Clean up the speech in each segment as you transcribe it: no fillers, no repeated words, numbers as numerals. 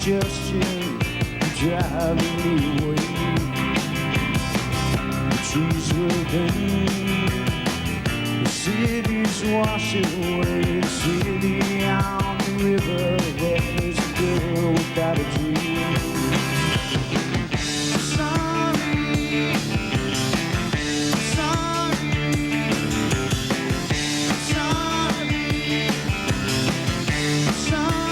suggestion driving me away. The trees will bend, the city's washing away. The city on the river, there's a girl without a dream. Sorry, sorry, sorry, sorry.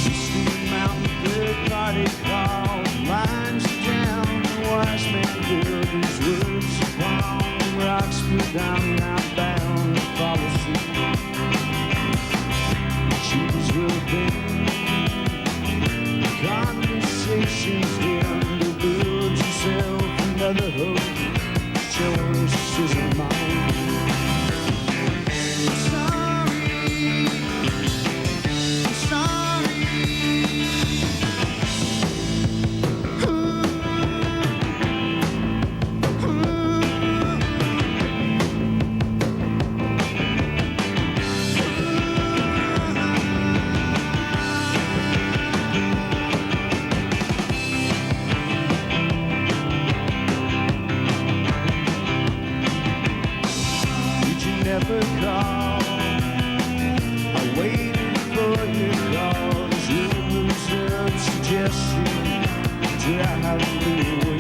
Eastern Mountain third-party call lines down. The wise man built his words upon the rocks. Put down outbound and follow suit. Trees will bend, conversations end. To build yourself another hope. Choice isn't mine. Sorry, sorry. Did you never call? I waited for your call. These rumors of suggestion drive me away.